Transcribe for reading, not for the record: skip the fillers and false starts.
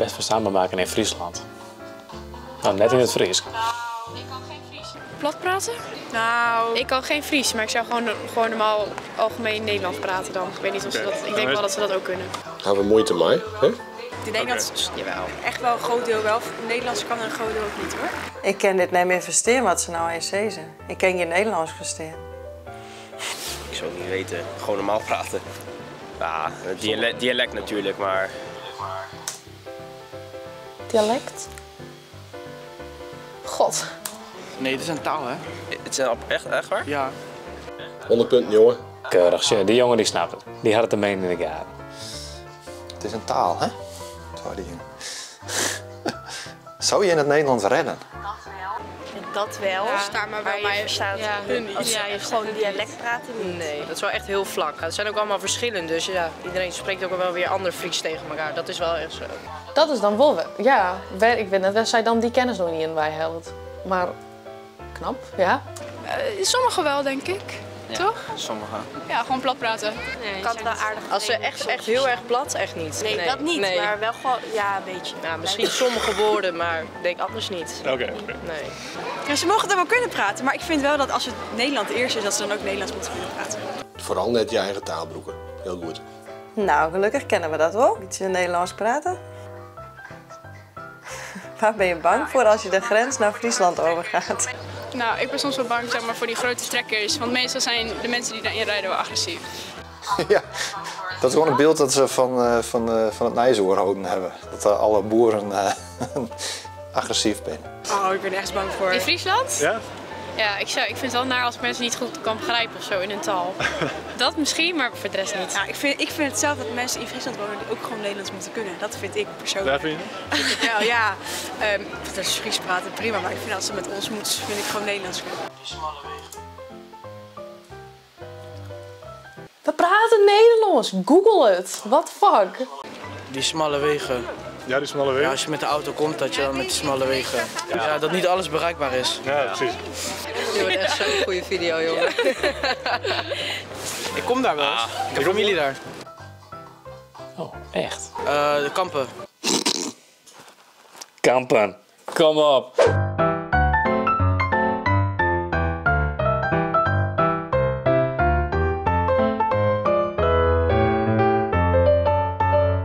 best verstaanbaar maken in Friesland. Nou, net in het Fries. Ik kan geen Fries. Plat praten? Nou, ik kan geen Fries, maar ik zou gewoon normaal algemeen Nederlands praten dan. Ik weet niet of ze dat. Ik denk wel dat ze dat ook kunnen. Hebben we moeite mee, hè? Ik denk dat jawel, echt wel een groot deel wel. Nederlands kan en een groot deel ook niet hoor. Ik kan dit niet meer verstaan wat ze nou eens zeggen. Ik ken je Nederlands verstaan. Ik zou het niet weten. Gewoon normaal praten. Ja, dialect natuurlijk, maar... Dialect? God. Nee, het is een taal, hè? Het is echt waar? Ja. 100 punten, jongen. Keurig, die jongen die snapt het. Die had het te meen in de gaten. Het is een taal, hè? Zou die... Zou je in het Nederlands redden? Dat wel, Ja, maar je verstaat hun niet. Als je gewoon dialect praten niet. Nee, dat is wel echt heel vlak. Het zijn ook allemaal verschillen, dus ja, iedereen spreekt ook wel weer ander Fries tegen elkaar. Dat is wel echt zo. Dat is dan wel... Ja, ik weet net waar zij dan die kennis nog niet in wij helpt. Maar knap, ja. Sommigen wel, denk ik. Ja, toch? Sommigen. Ja, gewoon plat praten. Nee, kan het wel aardig. Als ze echt heel erg plat, echt niet. Nee, dat niet, Nee. maar wel gewoon, ja, een beetje. Ja, misschien sommige woorden, maar ik denk anders niet. Oké. Nee. Ja, ze mogen er wel kunnen praten, maar ik vind wel dat als het Nederland eerst is, dat ze dan ook Nederlands moeten kunnen praten. Vooral net je eigen taalbroeken. Heel goed. Nou, gelukkig kennen we dat wel. Beetje Nederlands praten. Waar ben je bang voor als je de grens naar Friesland overgaat? Nou, ik ben soms wel bang, zeg maar, voor die grote trekkers. Want meestal zijn de mensen die daarin rijden wel agressief. Ja, dat is gewoon een beeld dat ze van het Nijzoorhouden hebben. Dat alle boeren agressief zijn. Oh, ik ben echt bang voor. In Friesland? Ja? Ja, ik vind het wel naar als ik mensen niet goed kan begrijpen of zo in hun taal. Dat misschien, maar voor de rest niet. Ja, ik vind het zelf dat mensen in Friesland wonen die ook gewoon Nederlands moeten kunnen. Dat vind ik persoonlijk. Daar vind je? Wel, ja. Dat is Fries praten prima, maar ik vind als ze met ons moeten, vind ik gewoon Nederlands kunnen. We praten Nederlands. Google het. What the fuck? Die smalle wegen. Ja, die smalle Ja, weg. als je met de auto komt, dat je dan met die smalle wegen... Ja, dat niet alles bereikbaar is. Ja, precies. Dit wordt echt zo'n goede video, jongen. Ik kom daar wel eens. Ik heb familie daar. Oh, echt? De Kampen. Kampen. Kom op.